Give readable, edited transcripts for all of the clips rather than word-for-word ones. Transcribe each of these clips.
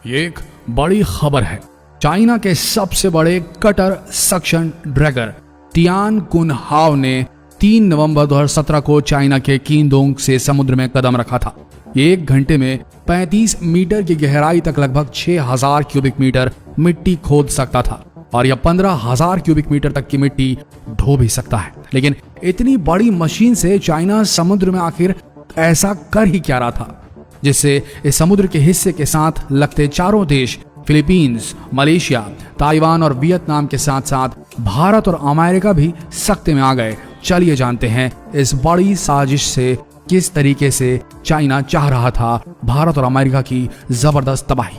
ये एक बड़ी खबर है। चाइना के सबसे बड़े कटर सक्शन ड्रैगर तियान कुन हाव ने 3 नवंबर 2017 को चाइना के कीनडोंग से समुद्र में कदम रखा था। ये 1 घंटे में 35 मीटर की गहराई तक लगभग 6000 क्यूबिक मीटर मिट्टी खोद सकता था और यह 15,000 क्यूबिक मीटर तक की मिट्टी ढो भी सकता है। लेकिन इतनी बड़ी मशीन से चाइना समुद्र में आखिर ऐसा कर ही क्या रहा था जिससे इस समुद्र के हिस्से के साथ लगते चारों देश फिलीपींस, मलेशिया, ताइवान और वियतनाम के साथ साथ भारत और अमेरिका भी सख्ते में आ गए। चलिए जानते हैं इस बड़ी साजिश से किस तरीके से चाइना चाह रहा था भारत और अमेरिका की जबरदस्त तबाही।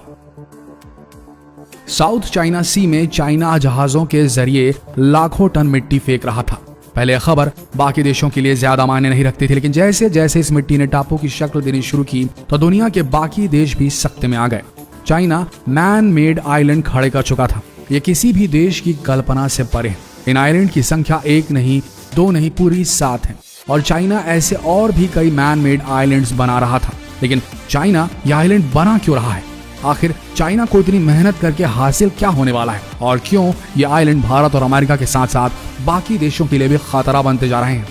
साउथ चाइना सी में चाइना जहाजों के जरिए लाखों टन मिट्टी फेंक रहा था। पहले खबर बाकी देशों के लिए ज्यादा मायने नहीं रखती थी, लेकिन जैसे जैसे इस मिट्टी ने टापू की शक्ल देनी शुरू की तो दुनिया के बाकी देश भी सख्ते में आ गए। चाइना मैन मेड आइलैंड खड़े कर चुका था। ये किसी भी देश की कल्पना से परे है। इन आइलैंड की संख्या 1 नहीं, 2 नहीं, पूरी 7 है और चाइना ऐसे और भी कई मैन मेड आइलैंड्स बना रहा था। लेकिन चाइना यह आइलैंड बना क्यों रहा है? आखिर चाइना को इतनी मेहनत करके हासिल क्या होने वाला है और क्यों ये आइलैंड भारत और अमेरिका के साथ साथ बाकी देशों के लिए भी खतरा बनते जा रहे हैं?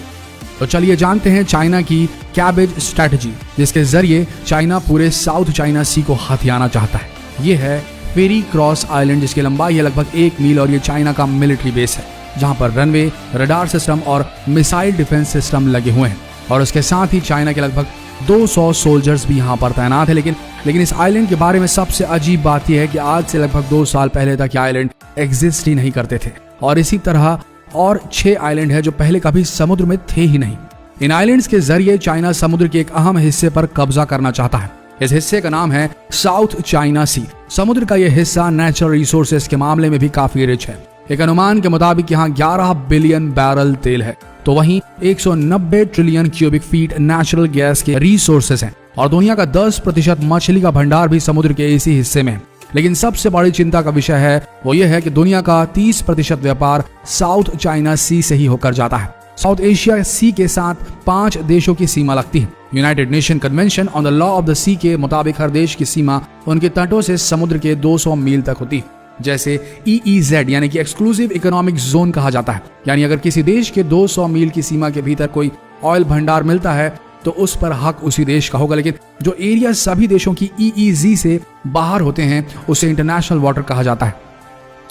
तो चलिए जानते हैं चाइना की कैबेज स्ट्रैटेजी, जिसके जरिए चाइना पूरे साउथ चाइना सी को हथियाना चाहता है। ये है फेरी क्रॉस आइलैंड, जिसकी लंबाई है लगभग 1 मील और ये चाइना का मिलिट्री बेस है, जहां पर रनवे, रडार सिस्टम और मिसाइल डिफेंस सिस्टम लगे हुए हैं और उसके साथ ही चाइना के लगभग 200 सोल्जर्स भी यहाँ पर तैनात है। लेकिन इस आइलैंड के बारे में सबसे अजीब बात यह है कि आज से लगभग 2 साल पहले तक ये आइलैंड एग्जिस्ट ही नहीं करते थे और इसी तरह और 6 आइलैंड है जो पहले कभी समुद्र में थे ही नहीं। इन आइलैंड्स के जरिए चाइना समुद्र के एक अहम हिस्से पर कब्जा करना चाहता है। इस हिस्से का नाम है साउथ चाइना सी। समुद्र का यह हिस्सा नेचुरल रिसोर्सेज के मामले में भी काफी रिच है। एक अनुमान के मुताबिक यहाँ 11 बिलियन बैरल तेल है, तो वहीं 190 trillion cubic feet natural gas के रिसोर्सेज हैं और दुनिया का 10% मछली का भंडार भी समुद्र के इसी हिस्से में है। लेकिन सबसे बड़ी चिंता का विषय है वो ये है कि दुनिया का 30% व्यापार साउथ चाइना सी से ही होकर जाता है। साउथ एशिया सी के साथ 5 देशों की सीमा लगती है। United Nation Convention on the Law of the Sea के मुताबिक हर देश की सीमा उनके तटों से समुद्र के 200 मील तक होती है, जैसे EEZ यानी कि एक्सक्लूसिव इकोनॉमिक जोन कहा जाता है। यानी अगर किसी देश के 200 मील की सीमा के भीतर कोई ऑयल भंडार मिलता है तो उस पर हक उसी देश का होगा। लेकिन जो एरिया सभी देशों की EEZ से बाहर होते हैं उसे इंटरनेशनल वाटर कहा जाता है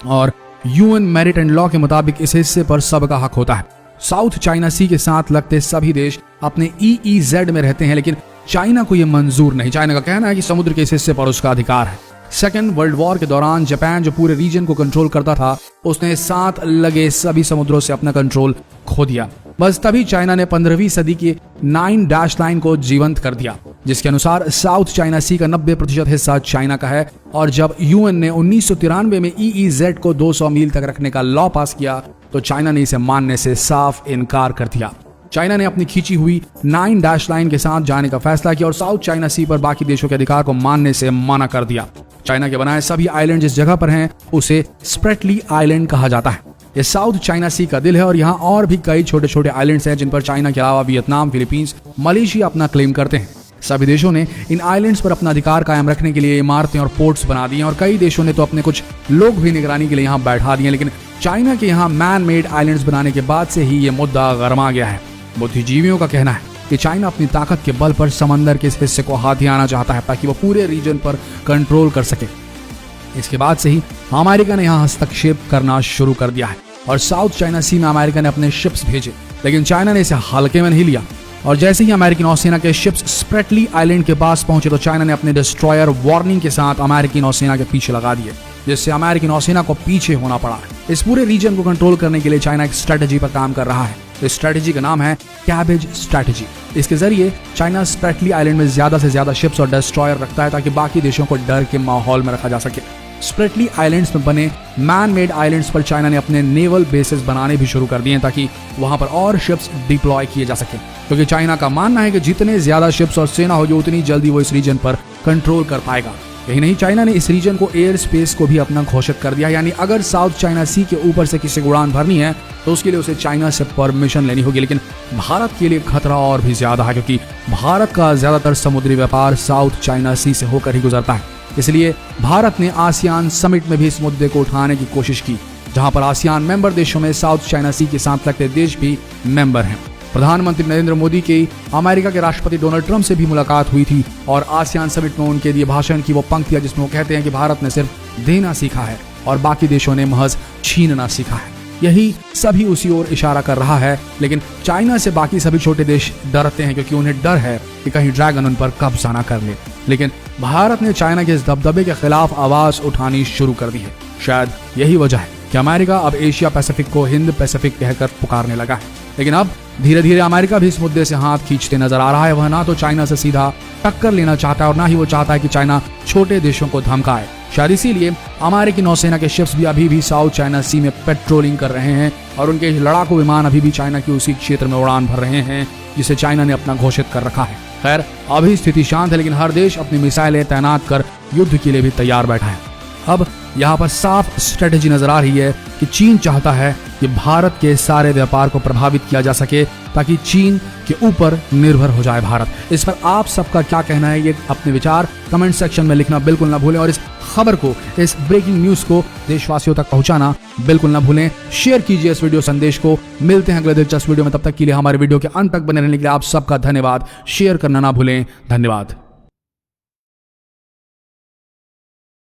और UN मैरिटाइम लॉ के मुताबिक इस हिस्से पर सबका हक होता है। साउथ चाइना सी के साथ लगते सभी देश अपने EEZ में रहते हैं, लेकिन चाइना को यह मंजूर नहीं। चाइना का कहना है कि समुद्र के इस हिस्से पर उसका अधिकार है। सेकेंड वर्ल्ड वॉर के दौरान जापान जो पूरे रीजन को कंट्रोल करता था, उसने साथ लगे सभी समुद्रों से अपना कंट्रोल खो दिया। बस तभी चाइना ने 15वीं सदी की 9 डैश लाइन को जीवंत कर दिया, जिसके अनुसार साउथ चाइना सी का 90% हिस्सा चाइना का है। और जब UN ने 1993 में EEZ को 200 मील तक रखने का लॉ पास किया तो चाइना ने इसे मानने से साफ इनकार कर दिया। चाइना ने अपनी खींची हुई 9 डैश लाइन के साथ जाने का फैसला किया और साउथ चाइना सी पर बाकी देशों के अधिकार को मानने से मना कर दिया। चाइना के बनाए सभी आइलैंड जिस जगह पर हैं उसे स्प्रेटली आइलैंड कहा जाता है। ये साउथ चाइना सी का दिल है और यहाँ और भी कई छोटे छोटे आइलैंड्स हैं जिन पर चाइना के अलावा वियतनाम, फिलीपींस, मलेशिया अपना क्लेम करते हैं। सभी देशों ने इन आइलैंड्स पर अपना अधिकार कायम रखने के लिए इमारतें और पोर्ट्स बना दिए और कई देशों ने तो अपने कुछ लोग भी निगरानी के लिए यहाँ बैठा दिए। लेकिन चाइना के यहाँ मैन मेड आइलैंड्स बनाने के बाद से ही ये मुद्दा गरमा गया है। बुद्धिजीवियों का कहना है कि चाइना अपनी ताकत के बल पर समंदर के इस हिस्से को हथियाना चाहता है ताकि वो पूरे रीजन पर कंट्रोल कर सके। इसके बाद से ही अमेरिका ने यहाँ हस्तक्षेप करना शुरू कर दिया है और साउथ चाइना सी में अमेरिका ने अपने शिप्स भेजे, लेकिन चाइना ने इसे हल्के में नहीं लिया। और जैसे ही अमेरिकी नौसेना के शिप्स स्प्रेटली आइलैंड के पास पहुंचे तो चाइना ने अपने डिस्ट्रॉयर वार्निंग के साथ अमेरिकी नौसेना के पीछे लगा दिए, जिससे अमेरिकी नौसेना को पीछे होना पड़ा। इस पूरे रीजन को कंट्रोल करने के लिए चाइना एक स्ट्रेटेजी पर काम कर रहा है। इस स्ट्रेटेजी का नाम है कैबेज स्ट्रेटेजी। इसके जरिए चाइना स्प्रेटली आइलैंड में ज्यादा से ज्यादा शिप्स और डिस्ट्रॉयर रखता है ताकि बाकी देशों को डर के माहौल में रखा जा सके। स्प्रेटली आइलैंड्स में बने मैन मेड आइलैंड्स पर चाइना ने अपने नेवल बेसेस बनाने भी शुरू कर दिए ताकि वहां पर और शिप्स डिप्लॉय किए जा सके, क्योंकि चाइना का मानना है कि जितने ज्यादा शिप्स और सेना होगी उतनी जल्दी वो इस रीजन पर कंट्रोल कर पाएगा। यही नहीं, चाइना ने इस रीजन को एयर स्पेस को भी अपना घोषित कर दिया। यानी अगर साउथ चाइना सी के ऊपर से किसी को उड़ान भरनी है तो उसके लिए उसे चाइना से परमिशन लेनी होगी। लेकिन भारत के लिए खतरा और भी ज्यादा है, क्योंकि भारत का ज्यादातर समुद्री व्यापार साउथ चाइना सी से होकर ही गुजरता है। इसलिए भारत ने आसियान समिट में भी इस मुद्दे को उठाने की कोशिश की, जहां पर आसियान मेंबर देशों में साउथ चाइना सी के साथ लगते देश भी मेंबर हैं। प्रधानमंत्री नरेंद्र मोदी की अमेरिका के राष्ट्रपति डोनाल्ड ट्रंप से भी मुलाकात हुई थी और आसियान समिट में उनके दिए भाषण की वो पंक्तियां जिसमें वो कहते हैं कि भारत ने सिर्फ देना सीखा है और बाकी देशों ने महज छीनना सीखा है। यही सभी उसी ओर इशारा कर रहा है, लेकिन चाइना से बाकी सभी छोटे देश डरते हैं क्योंकि उन्हें डर है कि कहीं ड्रैगन उन पर कब्जा ना कर ले। लेकिन भारत ने चाइना के इस दबदबे के खिलाफ आवाज उठानी शुरू कर दी है। शायद यही वजह है कि अमेरिका अब एशिया पैसिफिक को हिंद पैसिफिक कहकर पुकारने लगा है। लेकिन अब धीरे धीरे अमेरिका भी इस मुद्दे से हाथ खींचते नजर आ रहा है। वह ना तो चाइना से सीधा टक्कर लेना चाहता है और ना ही वो चाहता है कि चाइना छोटे देशों को धमकाए। शायद इसीलिए अमेरिकी नौसेना के शिप्स भी अभी भी साउथ चाइना सी में पेट्रोलिंग कर रहे हैं और उनके लड़ाकू विमान अभी भी चाइना के उसी क्षेत्र में उड़ान भर रहे हैं जिसे चाइना ने अपना घोषित कर रखा है। खैर, अभी स्थिति शांत है, लेकिन हर देश अपनी मिसाइलें तैनात कर युद्ध के लिए भी तैयार बैठा है। अब यहाँ पर साफ स्ट्रेटेजी नजर आ रही है कि चीन चाहता है कि भारत के सारे व्यापार को प्रभावित किया जा सके ताकि चीन के ऊपर निर्भर हो जाए भारत। इस पर आप सबका क्या कहना है, ये अपने विचार कमेंट सेक्शन में लिखना बिल्कुल ना भूलें और इस खबर को, इस ब्रेकिंग न्यूज को देशवासियों तक पहुंचाना बिल्कुल ना भूलें। शेयर कीजिए इस वीडियो संदेश को। मिलते हैं अगले दिलचस्प वीडियो में, तब तक के लिए हमारे वीडियो के अंत तक बने रहने के लिए आप सबका धन्यवाद। शेयर करना ना भूलें। धन्यवाद।